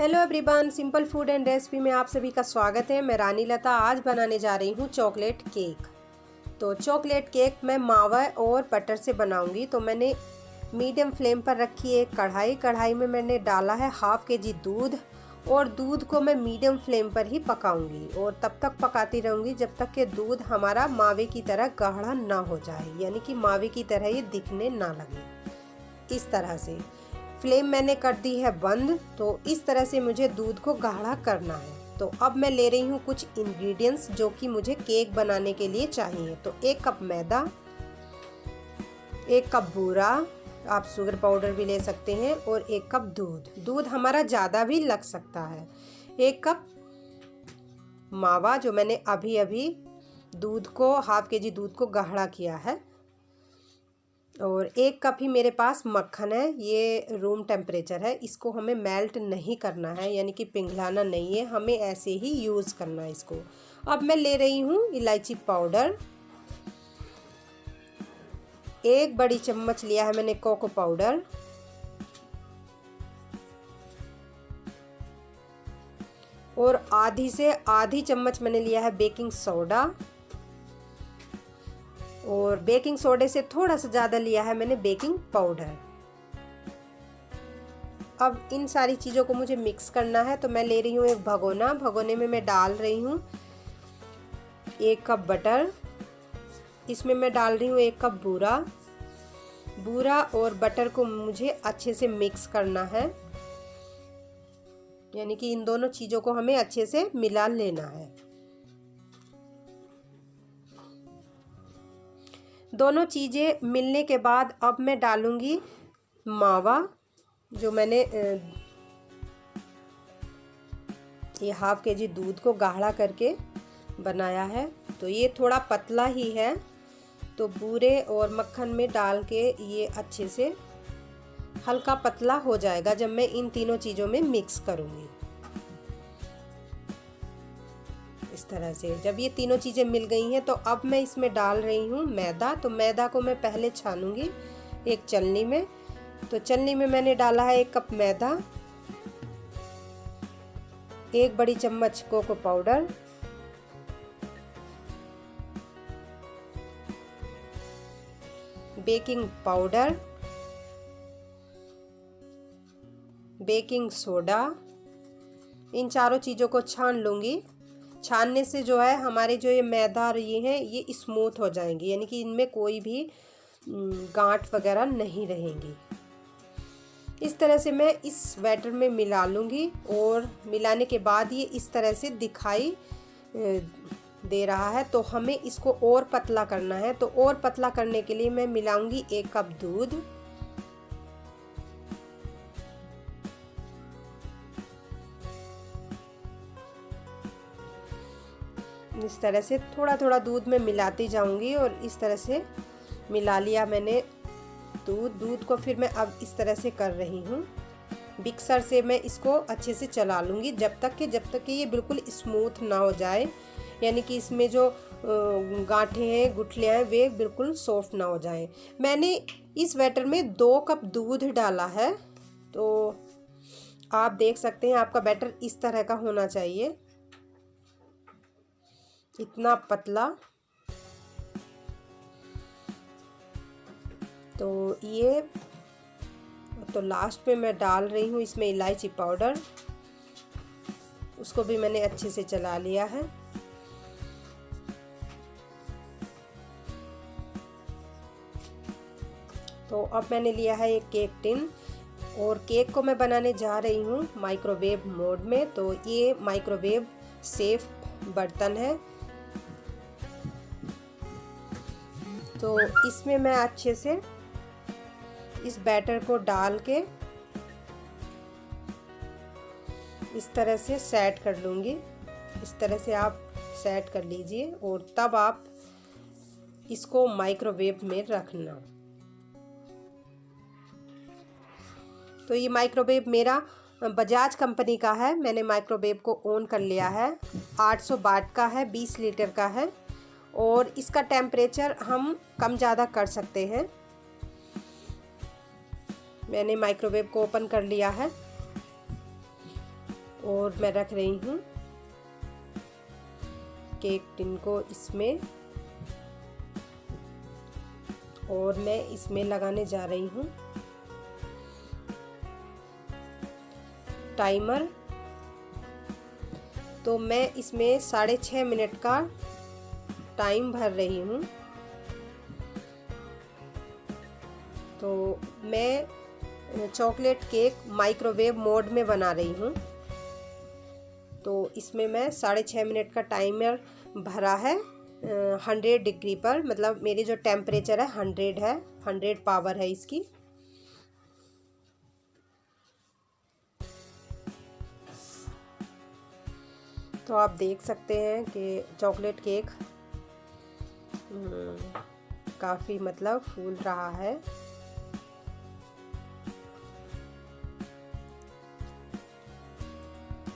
Hello everyone, simple food and recipe में आप सभी का स्वागत है। मैं रानी लता आज बनाने जा रही हूँ चॉकलेट केक। तो चॉकलेट केक मैं मावा और बटर से बनाऊंगी। तो मैंने मीडियम फ्लेम पर रखी है कढ़ाई में मैंने डाला है हाफ केजी दूध और दूध को मैं मीडियम फ्लेम पर ही पकाऊंगी और तब तक पकाती रहूँगी जब तक कि दूध हमारा मावे की तरह गाढ़ा ना हो जाए, यानी कि मावे की तरह ये दिखने ना लगे। इस तरह से फ्लेम मैंने कर दी है बंद। तो इस तरह से मुझे दूध को गाढ़ा करना है। तो अब मैं ले रही हूँ कुछ इंग्रेडिएंट्स जो कि मुझे केक बनाने के लिए चाहिए। तो 1 कप मैदा, 1 कप बूरा, आप शुगर पाउडर भी ले सकते हैं, और 1 कप दूध हमारा ज़्यादा भी लग सकता है। 1 कप मावा जो मैंने अभी दूध को हाफ केजी दूध को गाढ़ा किया है, और 1 कप ही मेरे पास मक्खन है। ये रूम टेम्परेचर है, इसको हमें मेल्ट नहीं करना है, यानी कि पिघलाना नहीं है, हमें ऐसे ही यूज़ करना है इसको। अब मैं ले रही हूँ इलायची पाउडर, 1 बड़ी चम्मच लिया है मैंने कोको पाउडर, और आधी से आधी चम्मच मैंने लिया है बेकिंग सोडा, और बेकिंग सोडे से थोड़ा सा ज़्यादा लिया है मैंने बेकिंग पाउडर। अब इन सारी चीज़ों को मुझे मिक्स करना है। तो मैं ले रही हूँ एक भगोने में मैं डाल रही हूँ 1 कप बटर, इसमें मैं डाल रही हूँ 1 कप बूरा और बटर को मुझे अच्छे से मिक्स करना है, यानी कि इन दोनों चीज़ों को हमें अच्छे से मिला लेना है। दोनों चीज़ें मिलने के बाद अब मैं डालूंगी मावा जो मैंने ये हाफ केजी दूध को गाढ़ा करके बनाया है। तो ये थोड़ा पतला ही है, तो बूरे और मक्खन में डाल के ये अच्छे से हल्का पतला हो जाएगा जब मैं इन तीनों चीज़ों में मिक्स करूँगी। इस तरह से जब ये तीनों चीज़ें मिल गई हैं तो अब मैं इसमें डाल रही हूँ मैदा। तो मैदा को मैं पहले छानूंगी एक छलनी में। तो छलनी में मैंने डाला है 1 कप मैदा, 1 बड़ी चम्मच cocoa powder, baking powder, baking soda, इन चारों चीज़ों को छान लूँगी। छानने से जो है हमारे जो ये मैदा और ये हैं ये स्मूथ हो जाएंगे, यानी कि इनमें कोई भी गांठ वगैरह नहीं रहेंगी। इस तरह से मैं इस बैटर में मिला लूँगी, और मिलाने के बाद ये इस तरह से दिखाई दे रहा है। तो हमें इसको और पतला करना है। तो और पतला करने के लिए मैं मिलाऊंगी 1 कप दूध, इस तरह से थोड़ा थोड़ा दूध में मिलाती जाऊंगी, और इस तरह से मिला लिया मैंने दूध को। फिर मैं अब इस तरह से कर रही हूँ, मिक्सर से मैं इसको अच्छे से चला लूँगी जब तक कि ये बिल्कुल स्मूथ ना हो जाए, यानी कि इसमें जो गांठें हैं गुठलियाँ हैं वे बिल्कुल सॉफ्ट ना हो जाएं। मैंने इस बैटर में 2 कप दूध डाला है। तो आप देख सकते हैं आपका बैटर इस तरह का होना चाहिए, इतना पतला। तो ये तो लास्ट में मैं डाल रही हूँ इसमें इलायची पाउडर, उसको भी मैंने अच्छे से चला लिया है। तो अब मैंने लिया है एक केक टिन, और केक को मैं बनाने जा रही हूँ माइक्रोवेव मोड में। तो ये माइक्रोवेव सेफ बर्तन है। तो इसमें मैं अच्छे से इस बैटर को डाल के इस तरह से सेट कर लूँगी। इस तरह से आप सेट कर लीजिए, और तब आप इसको माइक्रोवेव में रखना। तो ये माइक्रोवेव मेरा बजाज कंपनी का है। मैंने माइक्रोवेव को ऑन कर लिया है, 800 वाट का है, 20 लीटर का है, और इसका टेम्परेचर हम कम ज़्यादा कर सकते हैं। मैंने माइक्रोवेव को ओपन कर लिया है। और मैं रख रही हूँ केक टिन को इसमें, और मैं इसमें लगाने जा रही हूँ टाइमर। तो मैं इसमें 6.5 मिनट का टाइम भर रही हूँ। तो मैं चॉकलेट केक माइक्रोवेव मोड में बना रही हूँ। तो इसमें मैं 6.5 मिनट का टाइमर भरा है 100 डिग्री पर, मतलब मेरी जो टेम्परेचर है 100 पावर है इसकी। तो आप देख सकते हैं कि चॉकलेट केक काफ़ी मतलब फूल रहा है।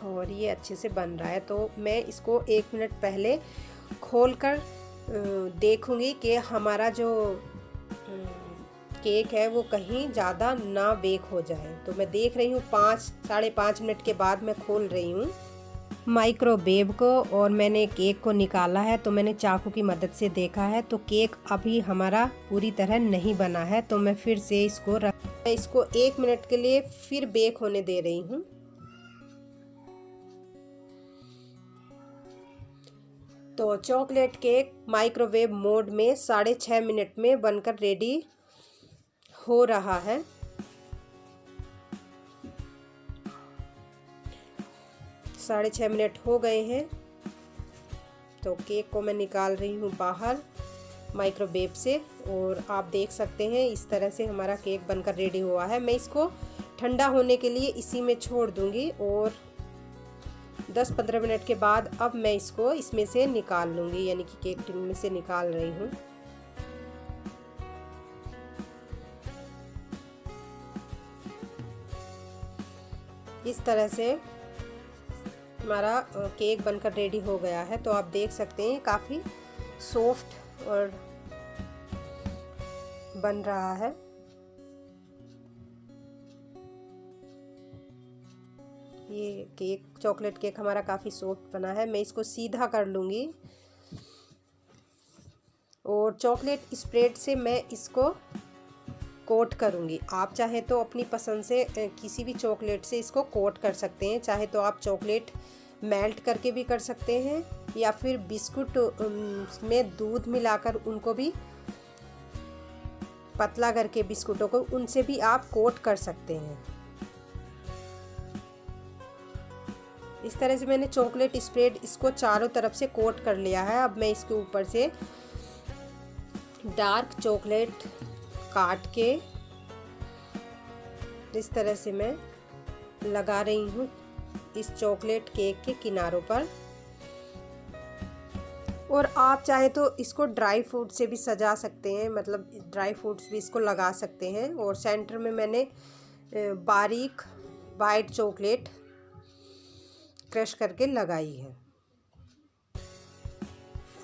और ये अच्छे से बन रहा है। तो मैं इसको 1 मिनट पहले खोलकर देखूंगी कि हमारा जो केक है वो कहीं ज़्यादा ना बेक हो जाए। तो मैं देख रही हूँ 5-5.5 मिनट के बाद मैं खोल रही हूँ माइक्रोवेव को, और मैंने केक को निकाला है। तो मैंने चाकू की मदद से देखा है तो केक अभी हमारा पूरी तरह नहीं बना है। तो मैं फिर से मैं इसको 1 मिनट के लिए फिर बेक होने दे रही हूँ। तो चॉकलेट केक माइक्रोवेव मोड में 6.5 मिनट में बनकर रेडी हो रहा है। साढ़े 6 मिनट हो गए हैं। तो केक को मैं निकाल रही हूँ बाहर माइक्रोवेव से, और आप देख सकते हैं इस तरह से हमारा केक बनकर रेडी हुआ है। मैं इसको ठंडा होने के लिए इसी में छोड़ दूँगी, और 10-15 मिनट के बाद अब मैं इसको इसमें से निकाल लूँगी, यानी कि केक टिन में से निकाल रही हूँ। इस तरह से हमारा केक बनकर रेडी हो गया है। तो आप देख सकते हैं काफ़ी सॉफ्ट और बन रहा है। ये केक चॉकलेट केक हमारा काफ़ी सॉफ्ट बना है। मैं इसको सीधा कर लूँगी, और चॉकलेट स्प्रेड से मैं इसको कोट करूँगी। आप चाहे तो अपनी पसंद से किसी भी चॉकलेट से इसको कोट कर सकते हैं। चाहे तो आप चॉकलेट मेल्ट करके भी कर सकते हैं, या फिर बिस्कुट में दूध मिलाकर उनको भी पतला करके बिस्कुटों को उनसे भी आप कोट कर सकते हैं। इस तरह से मैंने चॉकलेट स्प्रेड इसको चारों तरफ से कोट कर लिया है। अब मैं इसके ऊपर से डार्क चॉकलेट काट के इस तरह से मैं लगा रही हूँ इस चॉकलेट केक के किनारों पर। और आप चाहे तो इसको ड्राई फ्रूट से भी सजा सकते हैं, मतलब ड्राई फ्रूट्स भी इसको लगा सकते हैं। और सेंटर में मैंने बारीक वाइट चॉकलेट क्रश करके लगाई है।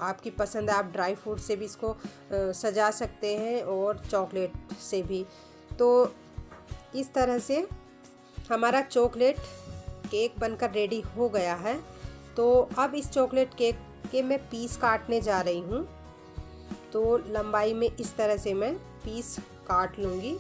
आपकी पसंद है, आप ड्राई फ्रूट से भी इसको सजा सकते हैं और चॉकलेट से भी। तो इस तरह से हमारा चॉकलेट केक बनकर रेडी हो गया है। तो अब इस चॉकलेट केक के मैं पीस काटने जा रही हूँ। तो लंबाई में इस तरह से मैं पीस काट लूँगी।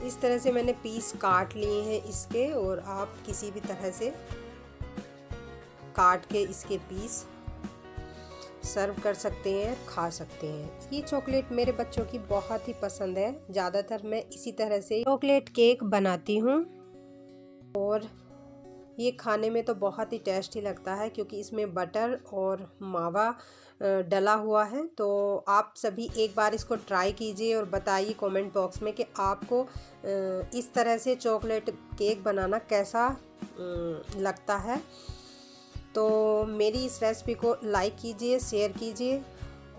इस तरह से मैंने पीस काट लिए हैं इसके, और आप किसी भी तरह से काट के इसके पीस सर्व कर सकते हैं, खा सकते हैं। ये चॉकलेट मेरे बच्चों की बहुत ही पसंद है। ज़्यादातर मैं इसी तरह से चॉकलेट केक बनाती हूँ, और ये खाने में तो बहुत ही टेस्टी लगता है क्योंकि इसमें बटर और मावा डला हुआ है। तो आप सभी एक बार इसको ट्राई कीजिए और बताइए कमेंट बॉक्स में कि आपको इस तरह से चॉकलेट केक बनाना कैसा लगता है। तो मेरी इस रेसिपी को लाइक कीजिए, शेयर कीजिए,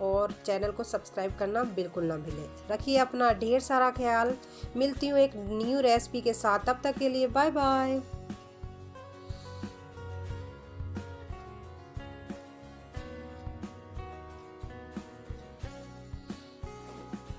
और चैनल को सब्सक्राइब करना बिल्कुल ना भूलें। रखिए अपना ढेर सारा ख्याल। मिलती हूँ एक न्यू रेसिपी के साथ, तब तक के लिए बाय बाय।